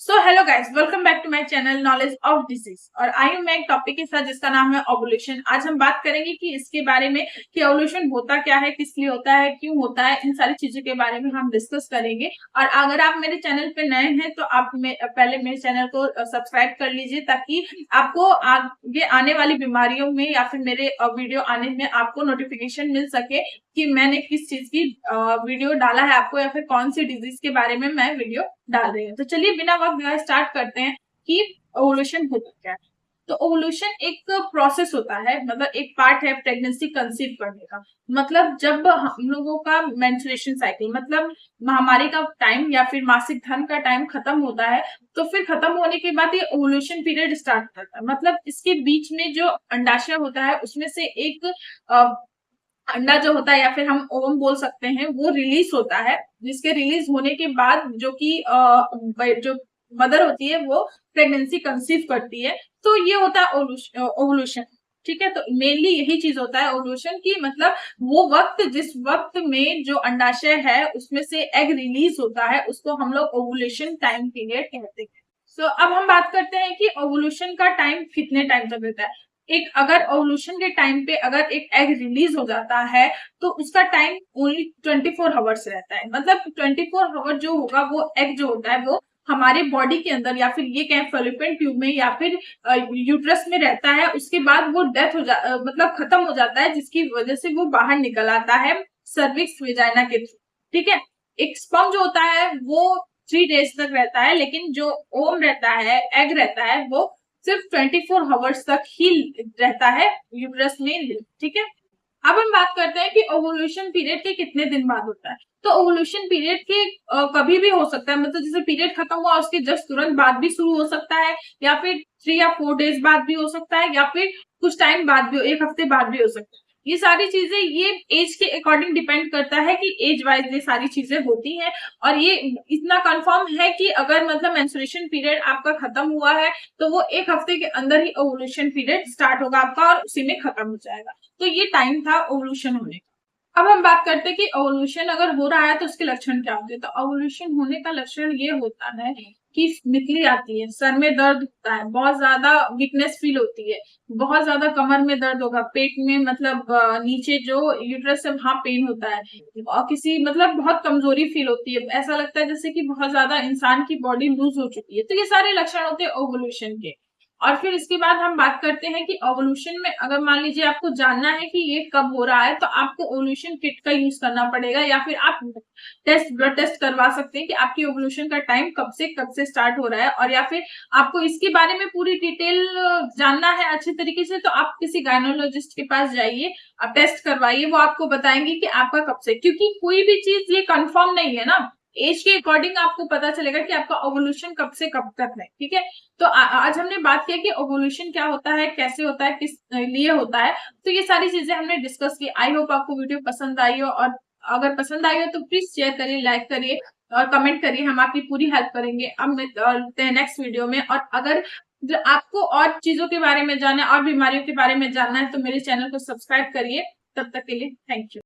So hello guys, welcome back to my channel knowledge of disease. और आई हूं मैं एक टॉपिक के साथ जिसका नाम है ओवुलेशन। आज हम बात करेंगे कि इसके बारे में कि ओवुलेशन होता क्या है, किस लिए होता है, क्यों होता है, इन सारी चीजों के बारे में हम डिस्कस करेंगे। और अगर आप मेरे चैनल पे नए हैं तो आप पहले मेरे चैनल को सब्सक्राइब कर लीजिए, ताकि आपको आगे आने वाली बीमारियों में या फिर मेरे वीडियो आने में आपको नोटिफिकेशन मिल सके कि मैंने किस चीज की वीडियो डाला है आपको, या फिर कौन सी डिजीज के बारे में मैं वीडियो डाल रही हूँ। तो चलिए बिना वक्त गवाए स्टार्ट करते हैं कि ओवुलेशन होता क्या है। तो ओवुलेशन एक प्रोसेस होता है, मतलब एक पार्ट है प्रेगनेंसी कंसीव करने का। मतलब जब हम लोगों का मेंस्ट्रुएशन साइकिल, मतलब महामारी का टाइम या फिर मासिक धर्म का टाइम खत्म होता है, तो फिर खत्म होने के बाद ये ओवुलेशन पीरियड स्टार्ट करता है। मतलब इसके बीच में जो अंडाशय होता है उसमें से एक अंडा जो होता है या फिर हम ओवम बोल सकते हैं, वो रिलीज होता है। जिसके रिलीज होने के बाद जो कि जो मदर होती है वो प्रेगनेंसी कंसीव करती है। तो ये होता है ओवुलेशन। ठीक है, तो मेनली यही चीज होता है ओवुलेशन की, मतलब वो वक्त जिस वक्त में जो अंडाशय है उसमें से एग रिलीज होता है उसको हम लोग ओवुलेशन टाइम पीरियड कहते हैं। सो अब हम बात करते हैं कि ओवुलेशन का टाइम कितने टाइम तक रहता है। एक अगर ओवुलेशन के टाइम पे अगर एक एग रिलीज हो जाता है तो उसका टाइम ओनली 24 आवर्स रहता है। मतलब 24 आवर जो होगा वो एग जो होता है वो हमारे बॉडी के अंदर या फिर ये कहें फेलोपियन ट्यूब में या फिर यूट्रस में रहता है। उसके बाद वो डेथ मतलब खत्म हो जाता है, जिसकी वजह से वो बाहर निकल आता है सर्विक्स वेजाइना के थ्रू। ठीक है, एक स्पर्म जो होता है वो 3 डेज तक रहता है, लेकिन जो ओम रहता है, एग रहता है, वो सिर्फ 24 आवर्स तक ही रहता है यूट्रस में। ठीक है, अब हम बात करते हैं कि ओवुलेशन पीरियड के कितने दिन बाद होता है। तो ओवुलेशन पीरियड के कभी भी हो सकता है, मतलब जैसे पीरियड खत्म हुआ उसके जस्ट तुरंत बाद भी शुरू हो सकता है, या फिर 3 या 4 डेज बाद भी हो सकता है, या फिर कुछ टाइम बाद भी, 1 हफ्ते बाद भी हो सकता है। ये सारी चीजें ये एज के अकॉर्डिंग डिपेंड करता है कि एज वाइज ये सारी चीजें होती हैं। और ये इतना कंफर्म है कि अगर मतलब मेंस्ट्रुएशन पीरियड आपका खत्म हुआ है तो वो 1 हफ्ते के अंदर ही ओवुलेशन पीरियड स्टार्ट होगा आपका और उसी में खत्म हो जाएगा। तो ये टाइम था ओवुलेशन होने का। अब हम बात करते हैं कि ओवुलेशन अगर हो रहा है तो उसके लक्षण क्या होते हैं। तो ओवुलेशन होने का लक्षण ये होता है कि निकली आती है, सर में दर्द होता है, बहुत ज्यादा वीकनेस फील होती है, बहुत ज्यादा कमर में दर्द होगा, पेट में मतलब नीचे जो यूट्रस है वहां पेन होता है, और किसी मतलब बहुत कमजोरी फील होती है, ऐसा लगता है जैसे कि बहुत ज्यादा इंसान की बॉडी लूज हो चुकी है। तो ये सारे लक्षण होते हैं ओवुलेशन के। और फिर इसके बाद हम बात करते हैं कि ओवुलेशन में अगर मान लीजिए आपको जानना है कि ये कब हो रहा है तो आपको ओवुलेशन किट का यूज करना पड़ेगा, या फिर आप ब्लड टेस्ट करवा सकते हैं कि आपकी ओवुलेशन का टाइम कब से स्टार्ट हो रहा है। और या फिर आपको इसके बारे में पूरी डिटेल जानना है अच्छे तरीके से तो आप किसी गायनोलॉजिस्ट के पास जाइए, आप टेस्ट करवाइए, वो आपको बताएंगे कि आपका कब से, क्योंकि कोई भी चीज ये कंफर्म नहीं है ना। एज के अकॉर्डिंग आपको पता चलेगा कि आपका ओवुलेशन कब से कब तक है। ठीक है, तो आज हमने बात किया कि ओवुलेशन क्या होता है, कैसे होता है, किस लिए होता है। तो ये सारी चीजें हमने डिस्कस की। आई होप आपको वीडियो पसंद आई हो, और अगर पसंद आई हो तो प्लीज शेयर करिए, लाइक करिए और कमेंट करिए, हम आपकी पूरी हेल्प करेंगे। अब मिलते हैं नेक्स्ट वीडियो में। और अगर जो आपको और चीजों के बारे में जानना है और बीमारियों के बारे में जानना है तो मेरे चैनल को सब्सक्राइब करिए। तब तक के लिए थैंक यू।